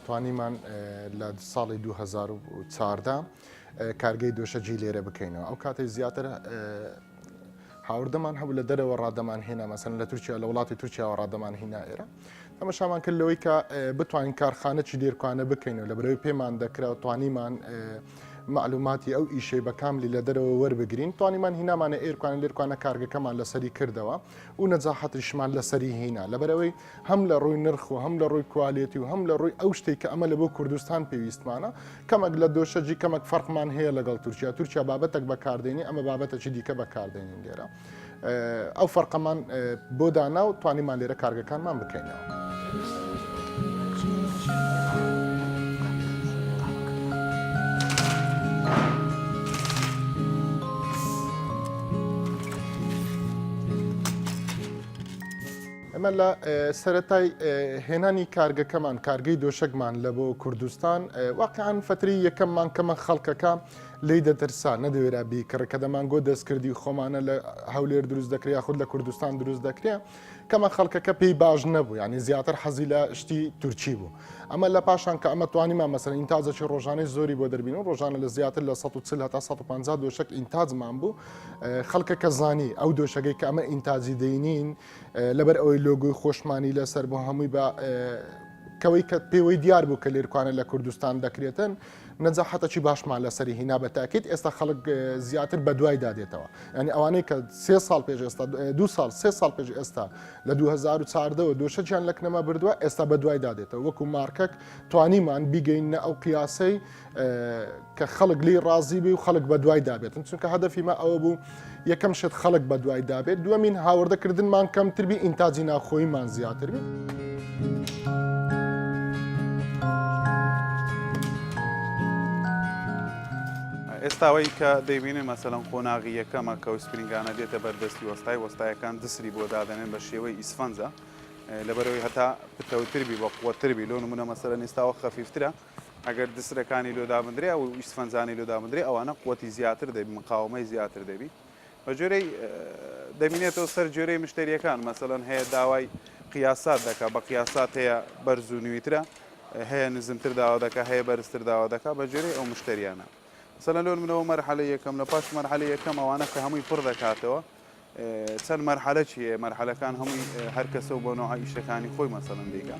توانیمان لە ساڵی 2014 کارگەی دۆشەجی لێرە بکەینەوە. ئەو کاتێک زیاتر هاوردەمان هەبوو لە دەرەوە ڕادەمان هێنا مەسەن لە تورکیا لە وڵاتی تورکیاوە ڕادەمان هێنا ئێرە. تەماشامان کرد لەوەی کە بتوانین کارخانەی لێرکوانە بکەینەوە لە بەرەوەی پێمان دەکرا و توانیمان معلوماتی ئەو ئیشەی بە کاملی لە دەرەوە وەربگرین توانیمان هینامانە ئێرکوانە لێرکوانە کارگەکەمان لەسەری کردەوە و نەجاحەتیشمان لەسەری هێنا لەبەرەوەی هەم لە ڕووی نرخ و هەم لە ڕووی کوالیتی و هەم لە ڕووی ئەو شتێک کە ئەمە لە بۆ کوردستان پێویستمانە کەمەک لە دۆشەجی کەمەک فەرقمان هەیە لەگەڵ تورکیا بابەتێک بەکاردێنی ئەمە بابەتێکی دیکە بەکاردێنین لێرە ئەو فەرقەمان بۆ دانا و توانیمان لێرە کارگەکانمان بکەینەوە. ئەمە لە سەرەتای هێنانی کارگەکەمان کارگەی دۆشەکمان لە بۆ کوردستان واقعان فتری یەکەممان کەمە خەڵکەکە لی دەترسا نەدەوێرا بیکڕ کە دەمانگۆ دەستکردی خۆمانە لە هەولێر دروست دەکرێت خود لە کوردستان دروست دەکرێت کەمە خەڵکەکە پێی باش نەبوو ینی زیاتر حەزی لە شتی تورکی بوو ئەمە لە پاشان کە ئەمە توانیمان مەسەن ئینتاجێکی ڕۆژانەی زۆری بۆ دەربین و ڕۆژانە لە زیاتر لە 140 هەتا 150 دۆشک ئینتاجمان بوو خەڵکەکە زانی ئەو دۆشەکەی کە ئەمە ئینتاجی دەینین لەبەر ئەوەی لۆگۆی خۆشمانی لەسەر بۆ هەمووی بە کەوەی کە پێوەی دیار بوو کە لێرکوانە لە کوردستان دەکرێتن نەجاحەتێکی باشمان لەسەری هینا بە تاکید ئێستا خەڵک زیاتر بە دوای دادێتەوە ینی ئەوانەی کە 3 ساڵ پێش ئێستا 2 ساڵ 3 ساڵ پێش ئێستا لە 2014 دۆشەجیان لە کنەما بردووە ئێستا بە دوای دادێتەوە وەکو مارکەک توانیمان بیگەینە ئەو قیاسەی کە خەڵک لی ڕازی بی و خەڵک بە دوای دابێتن چونکە هەدەفیمە ئەوە بوو یەکەم شت خەڵک بە دوای دابێت دووەمین هاوردەکردنمان کەمتربی ئینتاجی ناوخۆییمان زیاتر بی. ئێستاوەی کە دەیبینێ مەسەڵەن قۆناغی یەکەمە کە و سپرینگانە دێتە بەردەستی وەستایەکان دسری بۆ دادەنێن بە شێوەی ئیسفەنجە لەبەرەوەی هەتا پتەوتربی بە قووەتربی لۆ نمونە مەسەڵەن ئێستاوە خەفیفترە ئەگەر دسرەکانی لۆدابدرێ و ئیسفەنجانی لۆدابدرێ ئەوانە قووەتی زیاتر دەبی مقاومەی زیاتر دەبی بە جۆرەی دەبینێتەوە سەر جۆرەی مشتریەکان مەسەڵەن هەیە داوای قیاسات دەکات بە قیاسات هەیە بەرز و نویترە هەیە نزمتر داوا دەکات هەیە بەرزتر داوا دەکات بە جۆرەی ئەو مشتریانە سەلا لۆن منەوە مەرحەلە یەکەم لە پاش مەرحەلە یەکەم ئەوانە کە هەمووی پڕ دەکاتەوە چەند مەرحەلە چیە مەرحەلەکان هەمووی هەر کەسە و بۆ نەوع ئیشەکانی خۆی مەسەڵەن دیکە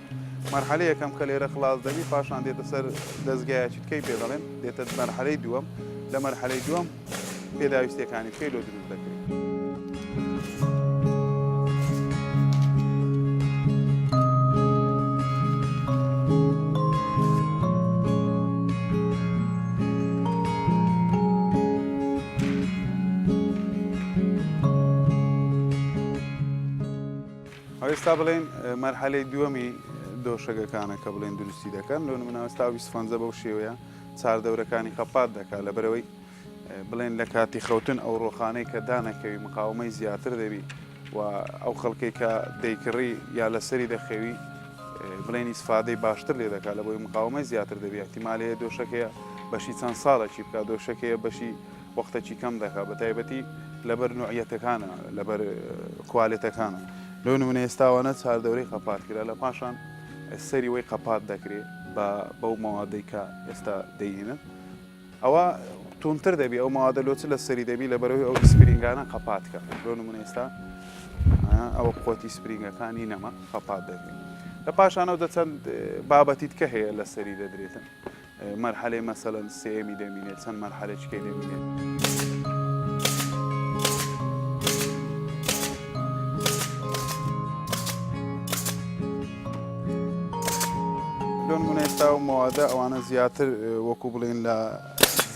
مەرحەلە یەکەم کە لێرە خلاص دەبی پاشان دێتە سەر دەستگایەکی تکەی پێ دەڵێن دێتە مەرحەلەی دووەم لە مەرحەلەی دووەم پێداویستیەکانی پێی لۆ دروست دەکرێت. ئێستا بڵێن مەرحەلەی دووەمی دۆشەکەکانە کە بڵێن دروستی دەکەن لۆ نمونە ئێستا ئیسفەنجە بەو شێوەیە چاردەورەکانی خەپات دەکات لەبەرەوەی بڵێن لە کاتی خەوتن ئەو ڕۆخانەی کە دانەکەوی مقاومەی زیاتر دەبی و ئەو خەڵکەی کە دەیکڕی یا لەسەری دەخەوی بڵێن ئیسفادەی باشتر لێ دەکات لە بۆی مقاومەی زیاتر دەبی احتیمالەیە دۆشەکەیە بەشی چەند ساڵێکی بکات دۆشەکەیە بەشی وەختێکی کەم دەکات بە تایبەتی لەبەر نوعیەتەکانە لەبەر کوالێتەکانە لۆ نمونە ئێستاوانە چاردەورەی خەپات کرا لە پاشان سەری وەی قەپات دەکرێت بەو ماوادەی کە ئێستا دەیهێنن ئەوە تونتر دەبی ئەو ماوادە لۆچ لە سەری دەبی لە بەرەوەی ئەو سپرینگانە قەپاتکە لۆ نمونە ئێستا ئەوە قوتی سپرینگەکانی نەما خەپات دەبێت لە پاشانەوە دەچەند بابەتیت کە هەیە لە سەری دەدرێتن مەرحەلەی مەسەڵەن سێمی دەمینێت چەند مەرحەلەیەکەی دەمینێت. لۆ نمونە ئێستا و ماوادە ئەوانە زیاتر وەکو بڵێن لە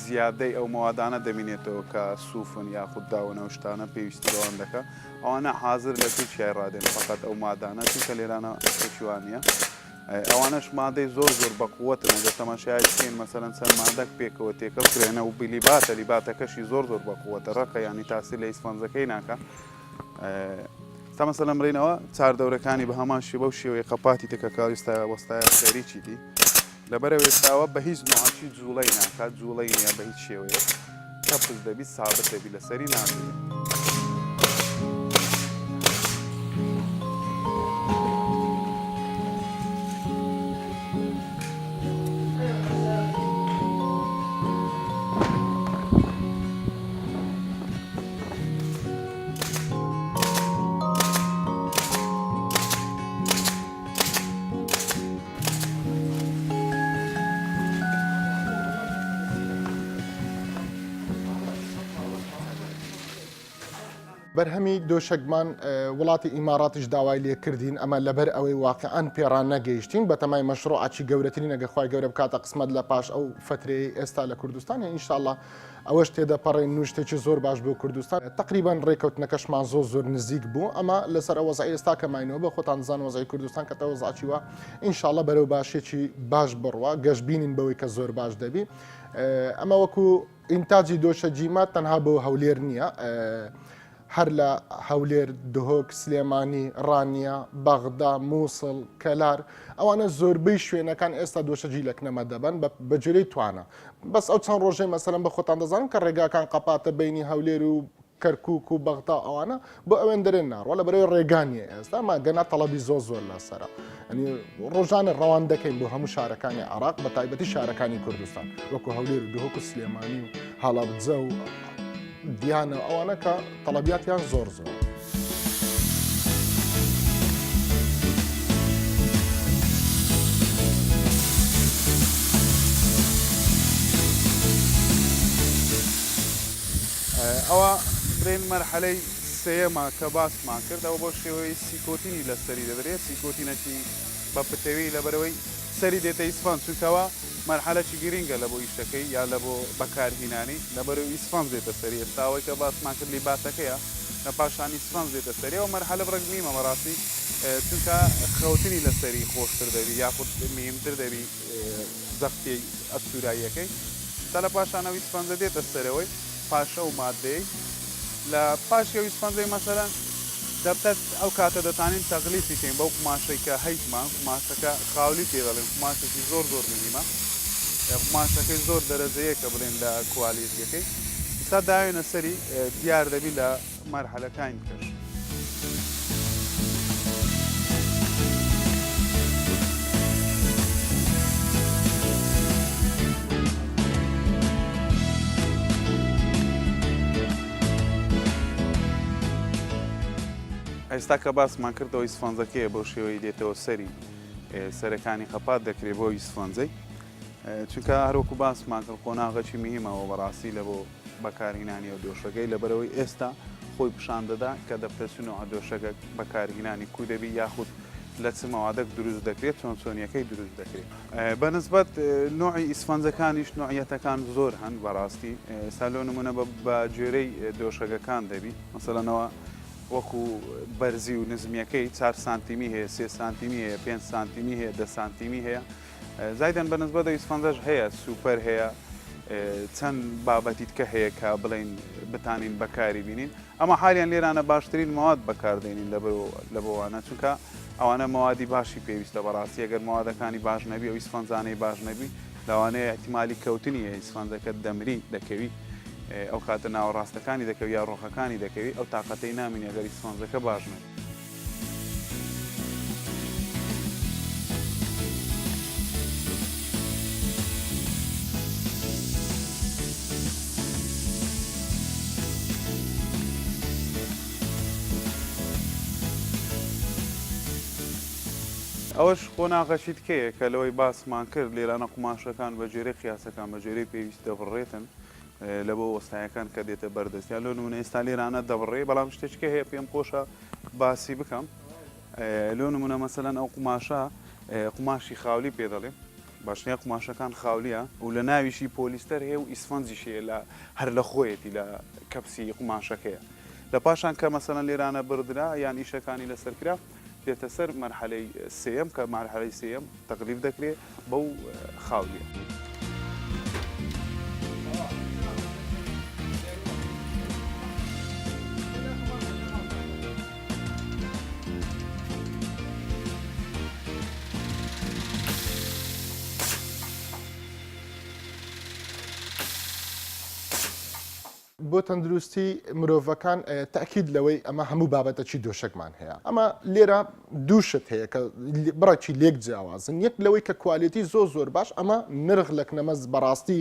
زیادەی ئەو ماوادانە دەمینێتەوە کە سوفن یاخود داوەنە شتانە پێویستی لەوان دەکات ئەوانە حاضر لە تورکیای ڕادێن فقط ئەو مادانە چونکە لێرانە پێچوانیە ئەوانەش مادەی زۆر بە قووەتن ئەگەر تەماشای بکەین مەسەڵەن چەند مادەک پێکەوە تێکە بکرێنە و لیباتە لیباتەکەشی زۆر بە قووەتە ڕەقە ینی تاسی لە ئیسفەنجەکەی ناکە تا مەسەڵەن بڵێنەوە چاردەورەکانی بە هەمان شێوە و شێوەیە قەپاتی تێکەکە ئێستا وەستایە سەری چیتی لەبەرەوە ئێستاوە بە هیچ نوعاچی جوڵەی ناکات جوڵەی نیە بە هیچ شێوەیە کەپس دەبی سابت دەبی لەسەری نادێت. بەرهەمی دۆشەکمان وڵاتی ئیماراتیش داوای لێکردین ئەمە لەبەر ئەوەی واقعان پێڕان نەگەیشتین بە تەمای مەشروعاتی گەورەترین نەگەخوای گەورە بکاتە قسمەت لە پاش ئەو فترەی ئێستا لە کوردستان ئینشاءالله ئەوەش تێدەپەڕین نوشتێکی زۆر باش بۆ کوردستان تقریبان ڕێکەوتنەکەشمان زۆر نزیک بوو ئەمە لەسەر ئەوەزای ئێستا کەماینەوە بە خۆتان زان وەزای کوردستان کە تەوەزاچی وە ئینشاءالله بەرەو باشێکی باش بڕوە گەشتبینین بەوەی کە زۆر باش دەبی ئەمە وەکو ئینتاجی دۆشەجیمات تەنها بۆ هەولێر نییە هەر لە هەولێر دهۆک سلێمانی ڕانیا بەغدا مووسڵ کەلار ئەوانە زۆربەی شوێنەکان ئێستا دۆشەجی لەکنەمە دەبن بە جێرەی توانە بەس ئەو چەند ڕۆژەی مەسەلەن بە خۆتان دەزانم کە ڕێگاکان قەپاتە بینی هەولێر و کەرکووک و بەغدا ئەوانە بۆ ئەوێن دەرێن ناڕوە لە بەرەوەی ڕێگانیە ئێستا ماگەنا تەڵەبی زۆر لەسەرە ئەنی ڕۆژانە ڕەوان دەکەین بۆ هەموو شارەکانی عراق بە تایبەتی شارەکانی کوردستان وەکو هەولێر و دهۆک و سلێمانی و هەڵەبجە و دیانە ئەوانە کە تەڵەبیاتیان زۆر. ئەوە برێن مەرحەلەی سێەمە کە باسمان کرد ئەو بۆ شێوەی سیکۆتینی لەسەری دەبرێت سیکۆتینەکی بە پتەوی لەبەرەوەی سەری دێتە ئیسفان چونکەوە مەرحەلەکی گرینگە لە بۆ ئیشەکەی یا لە بۆ بەکارهینانی لەبەرەوەی ئیسفان دێتە سەری ئێستاوەی کە باسمان کرد لیباتەکەیە لە پاشانی ئیسفان دێتە سەری ئەو مەرحەلە بڕگمیمە بەڕاستی چونکە خەوتنی لەسەری خۆشتر دەبی یاخود میمتر دەبی زەختی ئەستوراییەکەی تا لە پاشانەوە ئیسفان دێتە سەرەوەی پاشە و مادەی لە پاشەوە ئیسفانزەی مەسەرەن دەبتە ئەو کاتە دەتانین تەغلیفی کەین بەو قماشەی کە هەیتمان قماشەکە خاولی پێ دەڵێن قماشێکی زۆر مهمە قماشەکەی زۆر دەرەجەیە کە بڵێن لە کوالیتیەکەی ئستا داوێنە سەری دیار دەبی لە مەرحەلەکانی کەش. ئێستا کە باسمان کردەوە ئیسفانزەکەیە بۆ شێوەی دێتەوە سەری سەرەکانی خەپات دەکرێت بۆ ئیسفانزەی چونکە هەروەکو باسمان کرد قۆناغەکی میهمەوە بەڕاستی لە بۆ بەکارهینانی و دۆشەکەی لەبەرەوەی ئێستا خۆی پیشان دەدا کە دەپرسونەوە دۆشەکە بەکارهینانی کو دەبی یاخود لە چ مەوادەک دروست دەکرێت چۆنیەکەی دروست دەکرێت بەنسبەت نوعی ئیسفانزەکانیش نوعیەتەکان زۆر هەن بەڕاستی سالۆ نمونە بە گوێرەی دۆشەکەکان دەبی مەسەلەنەوە وەکو بەرزی و نزمیەکەی 4 سانتیمی هەیە 3 سانتیمی هەیە 5 سانتیمی هەیە 10 سانتیمی هەیە زایدەن بەنسبەت ئیسفانزەش هەیە سوپەر هەیە چەند بابەتیتکە هەیە کە بڵین بتانین بەکاری بینین ئەمە حالیان لێرانە باشترین مەواد بەکاردێنین لە بۆوانە چونکە ئەوانە مەوادی باشی پێویستە بەڕاستی ئەگەر مەوادەکانی باش نەبی ئەو ئیسفانزانەی باش نەبی لەوانەیە احتیمالی کەوتنی ئیسفانزەکە دەمری دەکەوی ئەو کاتە ناوەڕاستەکانی دەکەوی یا ڕۆخەکانی دەکەوی ئەو تااقەتەی نامین ئەگەر ئیسفانزەکە باش نەبی. ئەوەش قۆناغەشی تکەیە کە لەوەی باسمان کرد لێرانە قماشەکان بە جێرەی قیاسەکان بە جێرەی پێویست دەبڕێتن لە بۆ وەستایەکان کە دێتە بەردەستیان لۆ نمونە ئێستا لێرانە دەبڕێ بەڵام شتێککە هەیە پێم خۆشە باسی بکەم لۆ نمونە مەسەلەن ئەو قماشە قماشی خاولی پێ دەڵێم باشنیا قماشەکان خاولیە و لە ناویشی پۆلیستەر هەیە و ئیسفەنجیشەیە لە هەر لە خۆیەتی لە کەپسی قماشەکەیە لە پاشان کە مەسەلەن لێرانە بردرا یان ئیشەکانی لەسەرکرا دێتە سەر مەرحەلەی سێەم کە مەرحەلەی سێەم تەقلیف دەکرێت بەو خاولیە. بۆ تەندروستی مرۆڤەکان تاکید لەوەی ئەمە هەموو بابەتەکی دۆشەکمان هەیە ئەمە لێرە دووشت هەیە کە بڕێکی لێک جیاوازن یەک لەوەی کە کوالیتی زۆر باش ئەمە نرخ لەکنەمەز بەڕاستی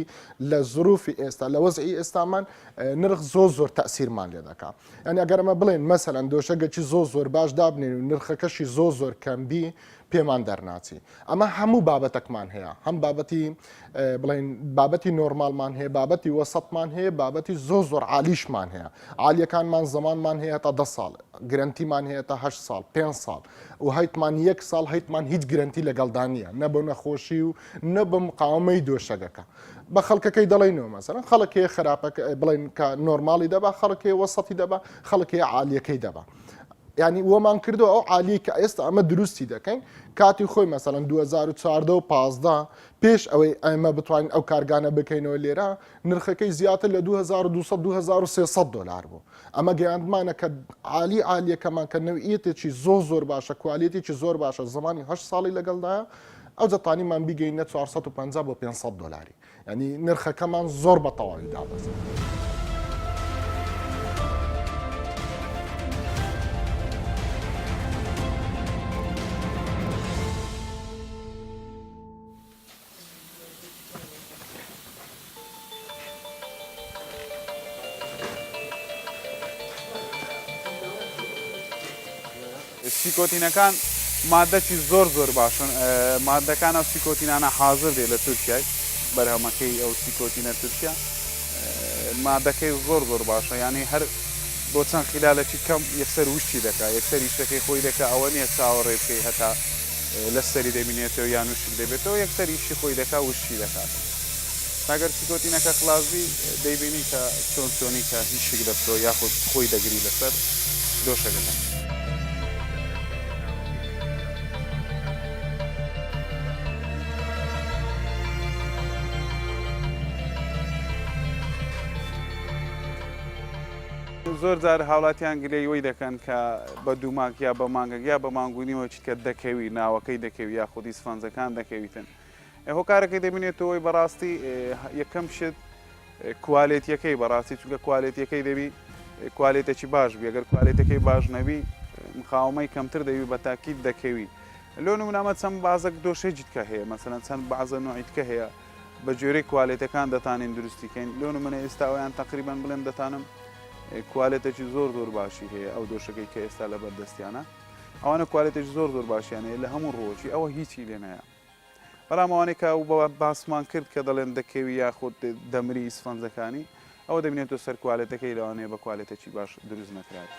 لە زروفی ئێستا لە وەزعی ئێستامان نرخ زۆر تەسیرمان لێ دەکات یعنی ئەگەر ئەمە بڵێن مەسەلەن دۆشەگەکی زۆر باش دابنێن و نرخەکەشی زۆر کەمبی پێمان دەرناچی ئەمە هەموو بابەتێکمان هەیە هەم بابەتی بڵین بابەتی نۆرمالمان هەیە بابەتی وەسەتمان هەیە بابەتی زۆر عالیشمان هەیە عالیەکانمان زەمانمان هەیە تا 10 ساڵ گرنتیمان هەیە تا 8 ساڵ 5 ساڵ و هەیتمان 1 ساڵ هەیتمان هیچ گرنتی لەگەڵدا نییە نە بۆ نەخۆشی و نە بە مقاومەی دۆشەکەکە بە خەڵکەکەی دەڵێنەوە مەسەرەن خەڵکێ خراپەکە بڵین کە نۆرمالی دەبا خەڵکێ وەسەتی دەبا خەڵکێ عالیەکەی دەبا ینی وەمان کردو ئەو عالی کە ئێستا ئەمە دروستی دەکەین کاتی خۆی مەسەڵەن 2014 و 15 پێش ئەوەی ئەمە بتوانین ئەو کارگانە بکەینەوە لێرە نرخەکەی زیاتر لە 2200 دلار بوو ئەمە گەیاندمانە کە عالی عالیەکەمان کە نەوعیەتێکی زۆر باشە کوالیتێکی زۆر باشە زمانی 8 ساڵی لەگەڵدایە ئەو دەتوانیمان بیگەینە 450 بۆ 500 دلاری ینی نرخەکەمان زۆر بە تەواوی دابەزێت. سیکۆتینەکان مادەی زۆر باشن مادەکان ئەو سیکۆتینانە حاضر دێ لە تورکیای بەرهەمەکەی ئەو سیکۆتینە تورکیا مادەکەی زۆر باشە ینی هەر بۆ چەند خلالێکی کەم یەکسەر وشتی دەکات یەکسەر شتەکەی خۆی دەکە ئەوە نییە چاوەڕێ بکەی هەتا لەسەری دەبینێتەوە یان وشک دەبێتەوە یەکسەر ئیشی خۆی دەکات وشتی دەکات ئەگەر سیکۆتینەکە خلاصبی دەیبینی کە چۆنی کە هیچ شک دەبێتەوە یاخود خۆی دەگری لەسەر دۆشەکەەکە. زۆر جار هاوڵاتیان گلەیەوەی دەکەن کە بە دووماک یا بە مانگەک یا بە مانگونیەوە چیتکە دەکەوی ناوەکەی دەکەوی یا خودی سفەنجەکان دەکەویتن هۆکارەکەی دەبینێتەوەی بەڕاستی یەکەم شت کوالێتیەکەی بەڕاستی چونکە کوالێتیەکەی دەبی کوالێتێکی باش بی ئەگەر کوالێتەکەی باش نەبی مقاومەی کەمتر دەوی بە تاکید دەکەوی لۆ نمونامە چەند بازەك دۆشەی جیتکە هەیە مەسەلەن چەند بەعزە نوعیتکە هەیە بە جۆرەی کوالێتەکان دەتانین دروستیکەین لۆ نمونە ئێستاوەیان تقریبان بڵێم دەتانم کوالێتێکی زۆر باشی هەیە ئەو دۆشەکەی کە ئێستا لە بەردەستیانە ئەوانە کوالێتێکی زۆر باشیانەیە لە هەموو ڕۆژی ئەوە هیچی لێ نایە بەڵام ئەوانەی کە بە باسمان کرد کە دەڵێن دەکەوی یاخود دەمری سفەنجەکانی ئەوە دەبینێتەوە سەر کوالێتەکەی لەوانەیە بە کوالێتێکی باش دروست نەکرات.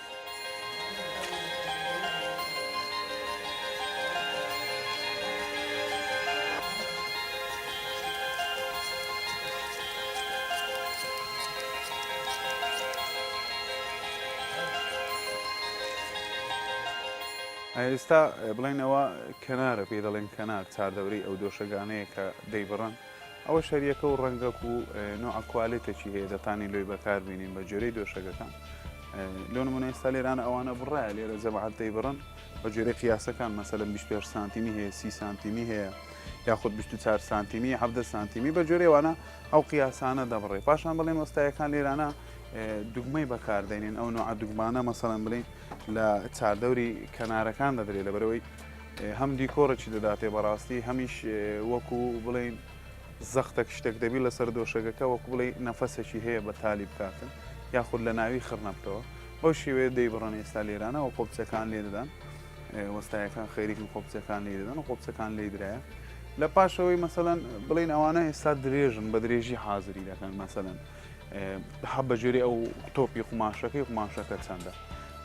ئێستا بڵێنەوە کەنارە پێ دەڵێن کەنار چاردەوری ئەو دۆشەگانەیە کە دەیبڕن ئەوە شەریەکە و ڕەنگەک و نوع کوالێتێکی هەیە دەتانی لۆی بەکاربینین بە جۆرەی دۆشەکەکان لۆ نمونە ئێستا لێرانە ئەوانە بڕایە لێرە جەماعەت دەیبڕن بە جۆرەی قیاسەکان مەسەلەن 25 سانتیمی هەیە 30 سانتیمی هەیە یاخود 24 سانتیمی 17 سانتیمی بە جۆرەوانە ئەو قیاسانە دەبڕێ پاشان بڵێن وەستایەکان لێرانە دوگمەی بەکاردێنین ئەو نوع دوگمانە مەسەڵەن بڵین لە چاردەوری کەنارەکان دەدرێت لەبەرەوەی هەم دیکۆڕێکی دەداتێ بەڕاستی هەمیش وەکو بڵین زەختێک شتێک دەبی لەسەر دۆشەکەکە وەکو بڵێ نەفەسێکی هەیە بە تالی بکاتن یاخود لە ناوی خڕنەبتەوە بەو شێوەیە دەیبڕن ئێستا لێرانە و خۆبچەکان لێ دەدەن وەستایەکان خەریکی خۆبچەکان لێ دەدەن و خۆبچەکان لێ درایە لە پاشەوەی مەسەڵەن بڵین ئەوانە ئێستا درێژن بە درێژی حازری دەکەن مەسەڵەن حە بە جۆری ئەو تۆپی قماشەکە چەندە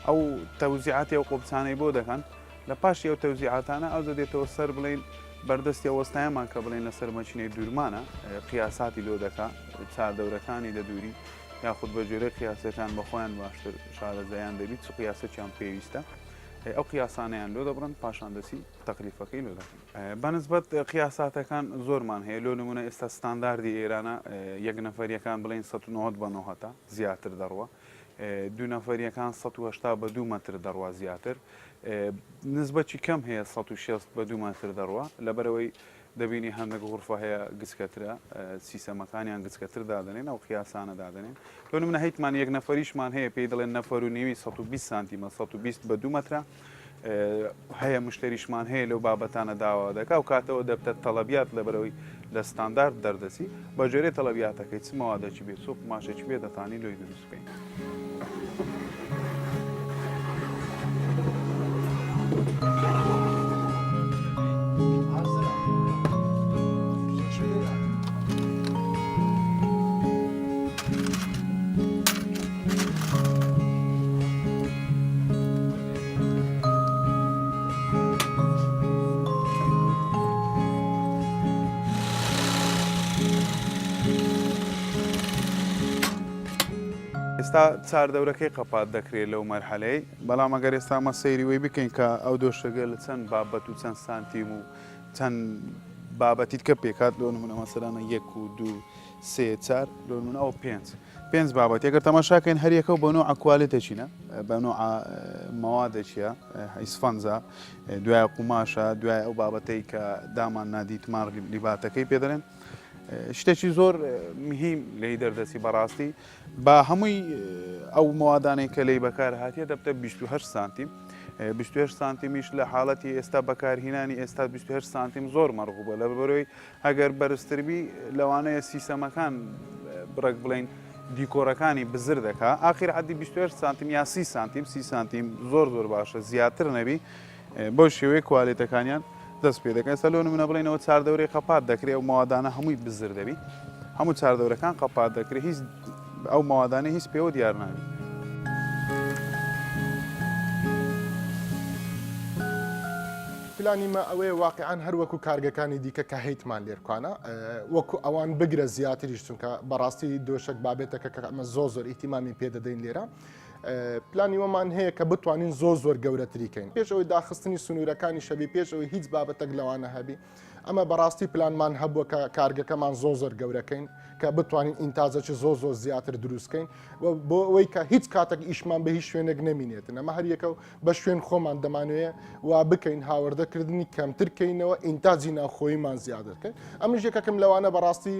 ئەو تەوزیعاتی ئەو قۆبچانەی بۆ دەکەن لە پاشی ئەو تەوزیعاتانە ئەو دەدێتەوە سەر بڵین بەردەستی وەستایەمان کە بڵین لەسەر مەچینەی دوورمانە قیاساتی لۆ دەکات چاردەورەکانی دەدووری یاخود بە جۆرە قیاسەکان بە خۆیان باشتر شارەزایان دەبیت چ قیاسەکیان پێویستە ئەو قیاسانیان لۆ دەبڕن پاشان دەسی تەکلیفەکەی لۆ دەکەن بەنسبەت قیاساتەکان زۆرمان هەیە لۆ نمونە ئێستا ستانداردی ئێرانە یەک نەفەریەکان بڵین 190 بە 90 زیاتر دەڕوە دوو نەفەریەکان 180 بە 2 مەتر دەڕوا زیاتر نسبەتی کەم هەیە 160 بە 2 مەتر دەڕوە لەبەرەوەی دەبینی هەندێک غورفە هەیە گچکەترە سیسەمەکانیان گچکەتر دادنێن ئەو قیاسانە دادنێن لۆ نمونە هیچمان یەک نەفەریشمان هەیە پێی دەڵێن نەفەر و نیوی 120 سانتیمە 120 بە 2 مەترە هەیە مشتریشمان هەیە لەو بابەتانە داوا دەکا و کاتەوە دەبتە تەڵەبیات لەبەرەوەی لە ستاندارد دەردەسی بە جۆرێ تەڵەبیاتەکەی چ مەوادێکی بێت چۆ ماشێکی بێ دەتانی لۆی دروست بکەین. ئێستا چاردەورەکەی قەپات دەکرێت لەو مەرحەلەی بەڵام ئەگەر ئێستا ئەمە سەیری وەی بکەین کە ئەو دۆشەگە لە چەند بابەت و چەند سانتیم و چەند بابەتیت کە پێکات لۆ نمونە مەسەلانە 1 و 2 3 4 لۆ نمونە ئەو 5 بابەت ئەگەر تەماشاکەین هەر یەکە بە نوع کوالێتێکینە بە نوع مەوادێکیە ئیسفەنجە دوای قوماشە دوای ئەو بابەتەی کە دامان نادیتمار لیباتەکەی پێ دەڵێن شتێکی زۆر مهم لێی دەردەچی بەڕاستی بە هەمووی ئەو مەوادانەی کە لی بەکار هاتیە دەبتە 28 سانتیم 28 سانتیمیش لە حاڵەتی ئێستا بەکارهینانی ئێستا 28 سانتیم زۆر مەڕغوبە لە بەرەوەی ئەگەر بەرزتربی لەوانەیە سیسەمەکان بڕێک بڵین دیکۆرەکانی بزر دەکا ئاخر حدی 28 سانتیم یا 30 سانتیم 30 سانتیم زۆر زۆر باشە زیاتر نەبی بۆ شێوەیە کوالێتەکانیان دەست پێ دەکەن سەلۆ نمونە بڵێنەوە چاردەورەی قەپات دەکرێت و مەوادانە هەمووی بزر دەبی هەموو چاردەورەکان قەپات دەکرێت هیچ ئەو مەوادانە هیچ پێوە دیار ناوی پلانیمە ئەوەیە واقعان هەر وەکو کارگەکانی دیکە کە هەیتمان لێرکوانە وەکو ئەوان بگرە زیاتریش چونکە بەڕاستی دۆشک بابێتەکە کە ئەمە زۆر ئیتیمامی پێدەدەین لێرە پلانیوەمان هەیە کە بتوانین زۆر گەورەتریکەین پێش ئەوەی داخستنی سنوورەکانی شەبی پێش ئەوەی هیچ بابەتەک لەوانە هەبی ئەمە بەڕاستی پلانمان هەبووە کە کارگەکەمان زۆر گەورەکەین کە بتوانین ئینتاجەکی زۆر زیاتر دروستکەین بۆ ئەوەی کە هیچ کاتێک ئیشمان بە هیچ شوێنێک نەمینێتن ئەمە هەر یەکە بە شوێن خۆمان دەمانوێت وا بکەین هاوردەکردنی کەمترکەینەوە ئینتاجی ناوخۆیمان زیادرکەین ئەمش یەکەکەم لەوانە بەڕاستی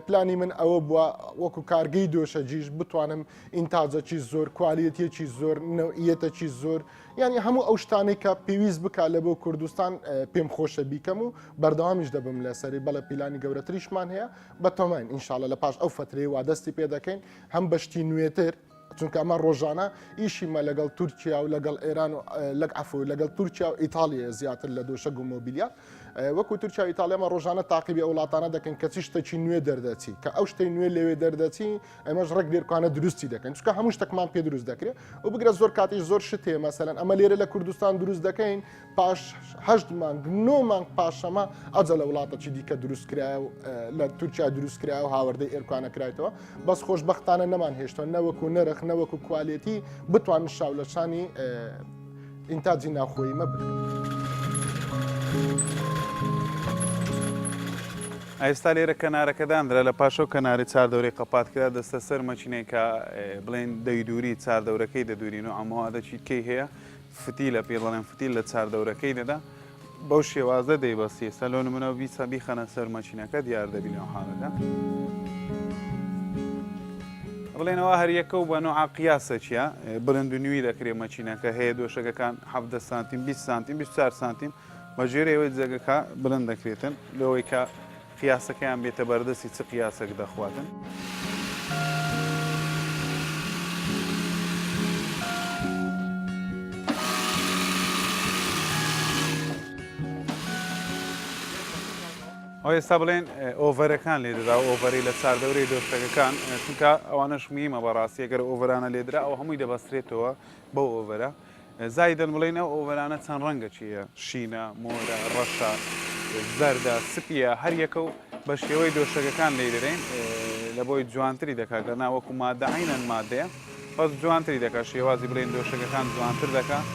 پلانی من ئەوە بووە وەکو کارگەی دۆشەجیش بتوانم ئینتاجەکی زۆر کوالیەتێکی زۆر نەوعیەتێکی زۆر یعنی هەموو ئەو شتانەی کە پێویست بک لە بۆ کوردستان پێم خۆشە بیکەم و بەردەوامیش دەبم لەسەری بەڵە پیلانی گەورەتریشمان هەیە بە تۆمین ئینشاءڵە لە پاش ئەو فترەی وا دەستی پێ دەکەین هەم بەشتی نوێتر چونکە ئەمە ڕۆژانە ئیشیمە لەگەڵ تورکیا و لەگەڵ ئێران و لەگ عفو لەگەڵ تورکیا و ئیتالیا زیاتر لە دۆشەگ و مۆبیلیات وەکو تورکیا و ئیتالیامە ڕۆژانە تاقیبی وڵاتانە دەکەن کە چی شتێکی نوێ دەردەچی کە ئەو شتەی نوێ لەوێ دەردەچی ئەمەش ڕێک لێرکوانە دروستی دەکەن چونکە هەموو شتێکمان پێ دروست دەکرێت و بگرە زۆر کاتیش زۆر شتێ مەسەلەن ئەمە لێرە لە کوردستان دروست دەکەین پاش 8 مانگ 9 مانگ پاشەمە ئەجە لە وڵاتەی دیکە دروستکرا و لە تورکیا دروستکرا و هاوردەی ئێرکوانە کرایتەوە بەس خۆشبەختانە نەمان هێشتەوە نەوەکو نرخ نەوەکو کوالێتی بتوان شاولەشانی ئینتاجی ناوخۆیی مە بکەن. ئێستا لێرە کەنارەکەدانرا لە پاشەو کەناری چاردەورەی قەپاتکرا دەستە سەر مەچینێکە بڵێن دەیدووری چاردەورەکەی دەدورین و ئەمەوادەچیتکەی هەیە فتی لە پێڵەڵێن فتی لە چاردەورەکەی دەدا بەو شێوازە دەیبەستی ئێستا لۆ نمونە بیسەبی خەنە سەر مەچینەکە دیار دەبینەوە حاڵەدا بڵێنەوە هەر یەکە و بە نوع قیاسە چیە بڵند و نوی دەکرێت مەچینەکە هەیە دۆشەکەکان 17 سانتیم 20 سانتیم 24 سانتیم بەژێرەوەی جەگەکە بڵند دەکرێتن لەوەی کە قیاسەکەیان بێتە بەردەستی چ قیاسێک دەخواتن ئەو ئێستا بڵێن ئۆڤەرەکان لێدرا و ئۆڤەری لە چاردەورەی دۆشتەکەکان چونکە ئەوانەش میمە بەڕاستی ئەگەر ئۆڤەرانە لێدرا ئەو هەمووی دەبەسترێتەوە بەو ئۆڤەرە زایدەن بڵێن ئەو ئۆڤەرانە چەند ڕەنگە چیە شینە مۆرە ڕەشە زەردە سپیە هەر یەکە و بە شێوەی دۆشەکەکان لێ دەرێن لە بۆی جوانتری دەکات گەر ناوەکو مادە عینەن مادەیە بەس جوانتری دەکات شێوازی بڵێن دۆشەکەکان جوانتر دەکات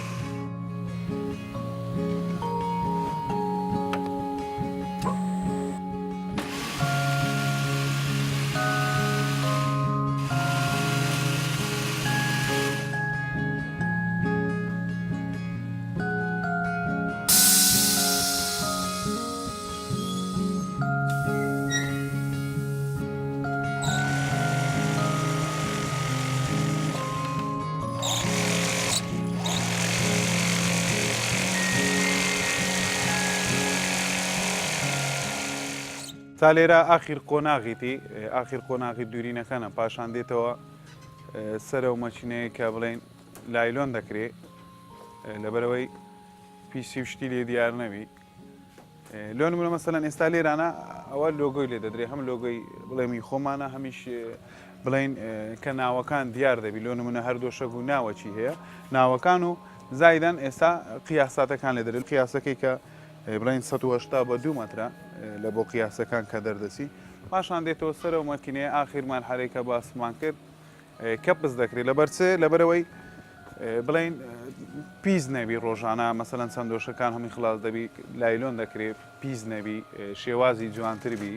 تا لێرە ئاخیر قۆناغیتی ئاخیر قۆناغی دوورینەکانە پاشان دێتەوە سەرەوە مەچینەیە کە بڵێن لایلۆن دەکرێت لەبەرەوەی پیسی و شتی لێ دیار نەبی لۆ نمونە مەسەلەن ئێستا لێرانە ئەوە لۆگۆی لێ دەدرێت هەم لۆگۆی بڵێمی خۆمانە هەمیش بڵێن کە ناوەکان دیار دەبی لۆ نمونە هەر دۆشەک و ناوەچی هەیە ناوەکان و زایدان ئێستا قیاساتەکان لێ دەرێت قیاسەکەی کە بڵین 180 بە 2 مەترە لە بۆ قیاسەکان کە دەردەچی پاشان دێتەوە سەرەوە مەکینەیە ئاخیرمان هەرێکە باسمان کرد کەپز دەکرێت لەبەرچێ لەبەرەوەی بڵین پیس نەبی ڕۆژانە مەسەلەن چەند دۆشەکان هەمی خلاص دەبی لایلۆن دەکرێت پیس نەبی شێوازی جوانتربی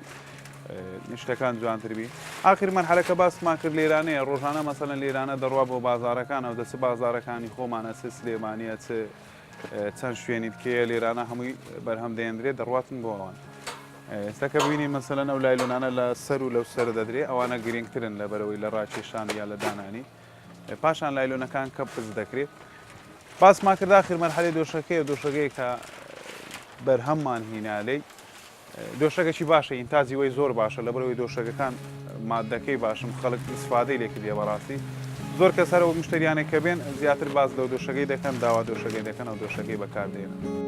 نیشتەکان جوانتربی ئاخیرمان هەرەکە باسمان کرد لێرانەیە ڕۆژانە مەسەلەن لێرانە دەڕوا بۆ بازارەکانەوە دەچ بازارەکانی خۆمانە چ سلێمانیە چەند شوێنی بکەیە لێرانە هەمووی بەرهەم دەێنرێت دەڕاتن بۆ ئەوان ئێستاکە بینی مەسەلەن ئەو لایلۆنانە لە سەر و لەو سەر دەدرێت ئەوانە گرنگترن لەبەرەوەی لە ڕاکێشان یا لە دانانی پاشان لایلۆنەکان کەپز دەکرێت باسمان کرد ئاخر مەرحەلەی دۆشەکەی کە بەرهەممان هینالەی دۆشەکەی باشە ئینتاجی وەی زۆر باشە لەبەرەوەی دۆشەکەکان مادەکەی باشم خەڵک استفادەی لێکردێ بەڕاستی زۆر کەسەرەوە مشتریانێک کە بێن زیاتر باز لەو دۆشەکەی دەکەن داوا دۆشەکەی دەکەن ئەو دۆشەکەی بەکاردێنن.